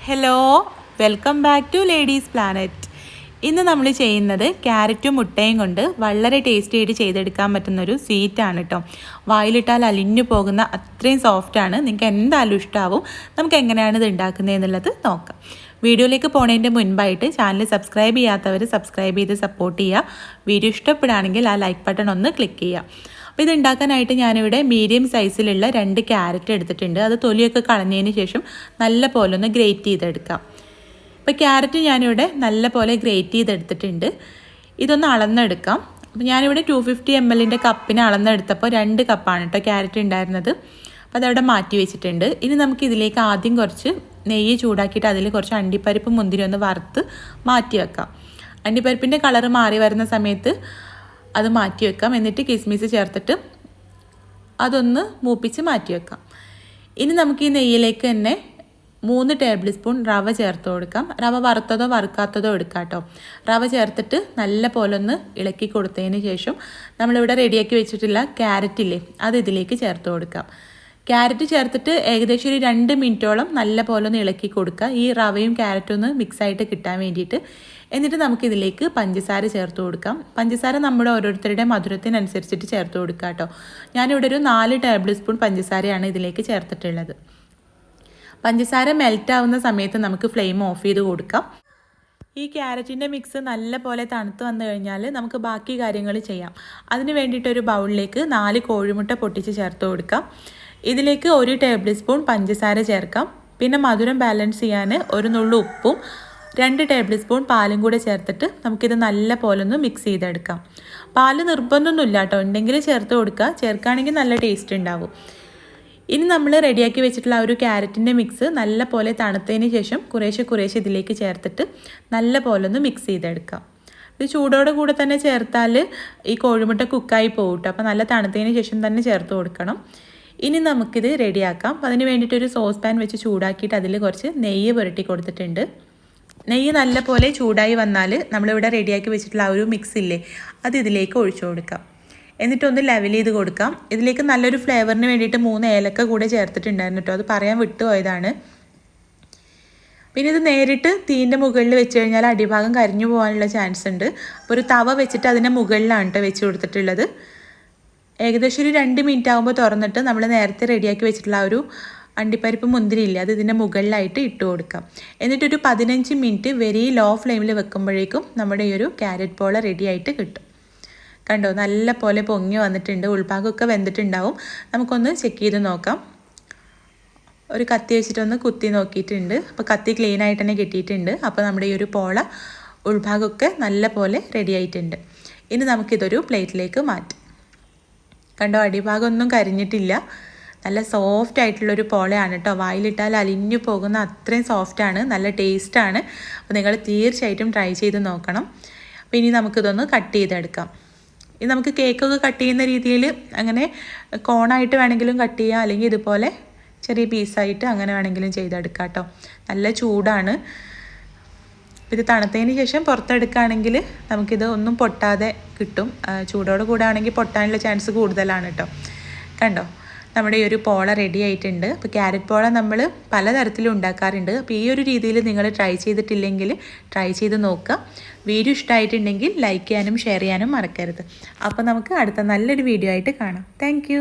Hello, welcome back to Ladies Planet. ഇന്ന് നമ്മൾ ചെയ്യുന്നത് ക്യാരറ്റും മുട്ടയും കൊണ്ട് വളരെ ടേസ്റ്റി ആയിട്ട് ചെയ്തെടുക്കാൻ പറ്റുന്നൊരു സ്വീറ്റാണ് കേട്ടോ. വായിലിട്ടാൽ അലിഞ്ഞു പോകുന്ന അത്രയും സോഫ്റ്റാണ്. നിങ്ങൾക്ക് എന്തായാലും ഇഷ്ടമാവും. നമുക്ക് എങ്ങനെയാണ് ഇത് ഉണ്ടാക്കുന്നത് എന്നുള്ളത് നോക്കാം. വീഡിയോയിലേക്ക് പോണതിൻ്റെ മുൻപായിട്ട് ചാനൽ സബ്സ്ക്രൈബ് ചെയ്യാത്തവർ സബ്സ്ക്രൈബ് ചെയ്ത് സപ്പോർട്ട് ചെയ്യുക. വീഡിയോ ഇഷ്ടപ്പെടുകയാണെങ്കിൽ ആ ലൈക്ക് ബട്ടൺ ഒന്ന് ക്ലിക്ക് ചെയ്യുക. അപ്പോൾ ഇത് ഉണ്ടാക്കാനായിട്ട് ഞാനിവിടെ മീഡിയം സൈസിലുള്ള 2 ക്യാരറ്റ് എടുത്തിട്ടുണ്ട്. അത് തൊലിയൊക്കെ കളഞ്ഞതിന് ശേഷം നല്ല പോലെ ഒന്ന് ഗ്രേറ്റ് ചെയ്തെടുക്കാം. അപ്പോൾ ക്യാരറ്റ് ഞാനിവിടെ നല്ല പോലെ ഗ്രേറ്റ് ചെയ്തെടുത്തിട്ടുണ്ട്. ഇതൊന്ന് അളന്നെടുക്കാം. അപ്പോൾ ഞാനിവിടെ 250 ml കപ്പിന് അളന്നെടുത്തപ്പോൾ 2 കപ്പാണ് കേട്ടോ ക്യാരറ്റ് ഉണ്ടായിരുന്നത്. അപ്പോൾ അതവിടെ മാറ്റി വെച്ചിട്ടുണ്ട്. ഇനി നമുക്ക് ഇതിലേക്ക് ആദ്യം കുറച്ച് നെയ്യ് ചൂടാക്കിയിട്ട് അതിൽ കുറച്ച് അണ്ടിപ്പരിപ്പ് മുന്തിരി ഒന്ന് വറുത്ത് മാറ്റി വെക്കാം. അണ്ടിപ്പരിപ്പിൻ്റെ കളറ് മാറി വരുന്ന സമയത്ത് അത് മാറ്റി വെക്കാം. എന്നിട്ട് കിസ്മിസ് ചേർത്തിട്ട് അതൊന്ന് മൂപ്പിച്ച് മാറ്റി വെക്കാം. ഇനി നമുക്ക് ഈ നെയ്യിലേക്ക് തന്നെ 3 ടേബിൾ സ്പൂൺ റവ ചേർത്ത് കൊടുക്കാം. റവ വറുത്തതോ വറുക്കാത്തതോ എടുക്കാം കേട്ടോ. റവ ചേർത്തിട്ട് നല്ല പോലെ ഒന്ന് ഇളക്കി കൊടുത്തതിന് ശേഷം നമ്മളിവിടെ റെഡിയാക്കി വെച്ചിട്ടുള്ള ക്യാരറ്റില്ലേ അത് ഇതിലേക്ക് ചേർത്ത് കൊടുക്കാം. ക്യാരറ്റ് ചേർത്തിട്ട് ഏകദേശം ഒരു 2 മിനിറ്റോളം നല്ല പോലെ ഒന്ന് ഇളക്കി കൊടുക്കുക. ഈ റവയും ക്യാരറ്റും ഒന്ന് മിക്സായിട്ട് കിട്ടാൻ വേണ്ടിയിട്ട്. എന്നിട്ട് നമുക്കിതിലേക്ക് പഞ്ചസാര ചേർത്ത് കൊടുക്കാം. പഞ്ചസാര നമ്മുടെ ഓരോരുത്തരുടെ മധുരത്തിനനുസരിച്ചിട്ട് ചേർത്ത് കൊടുക്കുക കേട്ടോ. ഞാനിവിടെ ഒരു 4 ടേബിൾ സ്പൂൺ പഞ്ചസാരയാണ് ഇതിലേക്ക് ചേർത്തിട്ടുള്ളത്. പഞ്ചസാര മെൽറ്റ് ആവുന്ന സമയത്ത് നമുക്ക് ഫ്ലെയിം ഓഫ് ചെയ്ത് കൊടുക്കാം. ഈ ക്യാരറ്റിൻ്റെ മിക്സ് നല്ല പോലെ തണുത്ത് വന്നു കഴിഞ്ഞാൽ നമുക്ക് ബാക്കി കാര്യങ്ങൾ ചെയ്യാം. അതിന് വേണ്ടിയിട്ടൊരു ബൗളിലേക്ക് 4 കോഴിമുട്ട പൊട്ടിച്ച് ചേർത്ത് കൊടുക്കാം. ഇതിലേക്ക് 1 ടേബിൾ സ്പൂൺ പഞ്ചസാര ചേർക്കാം. പിന്നെ മധുരം ബാലൻസ് ചെയ്യാൻ ഒരു നുള്ളു ഉപ്പും 2 ടേബിൾ സ്പൂൺ പാലും കൂടെ ചേർത്തിട്ട് നമുക്കിത് നല്ല പോലെ ഒന്ന് മിക്സ് ചെയ്തെടുക്കാം. പാല് നിർബന്ധമൊന്നുമില്ല കേട്ടോ, ഉണ്ടെങ്കിൽ ചേർത്ത് കൊടുക്കുക. ചേർക്കുകയാണെങ്കിൽ നല്ല ടേസ്റ്റ് ഉണ്ടാവും. ഇനി നമ്മൾ റെഡിയാക്കി വെച്ചിട്ടുള്ള ആ ഒരു ക്യാരറ്റിൻ്റെ മിക്സ് നല്ല പോലെ തണുത്തതിന് ശേഷം കുറേശ്ശെ ഇതിലേക്ക് ചേർത്തിട്ട് നല്ല പോലെ ഒന്ന് മിക്സ് ചെയ്തെടുക്കാം. ഇത് ചൂടോടെ കൂടെ തന്നെ ചേർത്താൽ ഈ കോഴിമുട്ട കുക്കായി പോകും കേട്ടോ. അപ്പോൾ നല്ല തണുത്തതിന് ശേഷം തന്നെ ചേർത്ത് കൊടുക്കണം. ഇനി നമുക്കിത് റെഡിയാക്കാം. അപ്പോൾ അതിന് വേണ്ടിയിട്ടൊരു സോസ് പാൻ വെച്ച് ചൂടാക്കിയിട്ട് അതിൽ കുറച്ച് നെയ്യ് പുരട്ടി കൊടുത്തിട്ടുണ്ട്. നെയ്യ് നല്ല പോലെ ചൂടായി വന്നാൽ നമ്മളിവിടെ റെഡിയാക്കി വെച്ചിട്ടുള്ള ആ ഒരു മിക്സ് ഇല്ലേ അത് ഇതിലേക്ക് ഒഴിച്ചു കൊടുക്കാം. എന്നിട്ടൊന്ന് ലെവൽ ചെയ്ത് കൊടുക്കാം. ഇതിലേക്ക് നല്ലൊരു ഫ്ലേവറിന് വേണ്ടിയിട്ട് 3 ഏലക്ക കൂടെ ചേർത്തിട്ടുണ്ടായിരുന്നു കേട്ടോ. അത് പറയാൻ വിട്ടുപോയതാണ്. പിന്നെ ഇത് നേരിട്ട് തീൻ്റെ മുകളിൽ വെച്ച് കഴിഞ്ഞാൽ അടിഭാഗം കരിഞ്ഞു പോകാനുള്ള ചാൻസ് ഉണ്ട്. അപ്പോൾ ഒരു തവ വെച്ചിട്ട് അതിൻ്റെ മുകളിലാണ് കേട്ടോ വെച്ച് കൊടുത്തിട്ടുള്ളത്. ഏകദേശം ഒരു 2 മിനിറ്റ് ആകുമ്പോൾ തുറന്നിട്ട് നമ്മൾ നേരത്തെ റെഡിയാക്കി വെച്ചിട്ടുള്ള ആ ഒരു അണ്ടിപ്പരിപ്പ് മുന്തിരി ഇല്ല അത് ഇതിൻ്റെ മുകളിലായിട്ട് ഇട്ട് കൊടുക്കാം. എന്നിട്ടൊരു 15 മിനിറ്റ് വെരി ലോ ഫ്ലെയിമിൽ വെക്കുമ്പോഴേക്കും നമ്മുടെ ഈ ഒരു ക്യാരറ്റ് പോള റെഡി ആയിട്ട് കിട്ടും. കണ്ടോ, നല്ല പോലെ പൊങ്ങി വന്നിട്ടുണ്ട്. ഉൾഭാഗമൊക്കെ വെന്തിട്ടുണ്ടാവും. നമുക്കൊന്ന് ചെക്ക് ചെയ്ത് നോക്കാം. ഒരു കത്തി വെച്ചിട്ടൊന്ന് കുത്തി നോക്കിയിട്ടുണ്ട്. അപ്പോൾ കത്തി ക്ലീൻ ആയിട്ട് തന്നെ കിട്ടിയിട്ടുണ്ട്. അപ്പോൾ നമ്മുടെ ഈ ഒരു പോള ഉൾഭാഗമൊക്കെ നല്ല പോലെ റെഡി ആയിട്ടുണ്ട്. ഇനി നമുക്കിതൊരു പ്ലേറ്റിലേക്ക് മാറ്റാം. കണ്ടോ, അടിഭാഗമൊന്നും കരിഞ്ഞിട്ടില്ല. നല്ല സോഫ്റ്റ് ആയിട്ടുള്ളൊരു പോളയാണ് കേട്ടോ. വായിലിട്ടാൽ അലിഞ്ഞു പോകുന്ന അത്രയും സോഫ്റ്റാണ്. നല്ല ടേസ്റ്റാണ്. അപ്പോൾ നിങ്ങൾ തീർച്ചയായിട്ടും ട്രൈ ചെയ്ത് നോക്കണം. അപ്പോൾ ഇനി നമുക്കിതൊന്ന് കട്ട് ചെയ്തെടുക്കാം. ഇത് നമുക്ക് കേക്കൊക്കെ കട്ട് ചെയ്യുന്ന രീതിയിൽ അങ്ങനെ കോണായിട്ട് വേണമെങ്കിലും കട്ട് ചെയ്യാം, അല്ലെങ്കിൽ ഇതുപോലെ ചെറിയ പീസായിട്ട് അങ്ങനെ വേണമെങ്കിലും ചെയ്തെടുക്കാം കേട്ടോ. നല്ല ചൂടാണ്. ഇത് തണുത്തതിന് ശേഷം പുറത്തെടുക്കുകയാണെങ്കിൽ നമുക്കിത് ഒന്നും പൊട്ടാതെ കിട്ടും. ചൂടോട് കൂടെ ആണെങ്കിൽ പൊട്ടാനുള്ള ചാൻസ് കൂടുതലാണ് കേട്ടോ. കണ്ടോ, നമ്മുടെ ഈ ഒരു പോള റെഡി ആയിട്ടുണ്ട്. അപ്പോൾ ക്യാരറ്റ് പോള നമ്മൾ പലതരത്തിലും ഉണ്ടാക്കാറുണ്ട്. അപ്പോൾ ഈ ഒരു രീതിയിൽ നിങ്ങൾ ട്രൈ ചെയ്തിട്ടില്ലെങ്കിൽ ട്രൈ ചെയ്ത് നോക്കുക. വീഡിയോ ഇഷ്ടമായിട്ടുണ്ടെങ്കിൽ ലൈക്ക് ചെയ്യാനും ഷെയർ ചെയ്യാനും മറക്കരുത്. അപ്പോൾ നമുക്ക് അടുത്ത നല്ലൊരു വീഡിയോ ആയിട്ട് കാണാം. താങ്ക്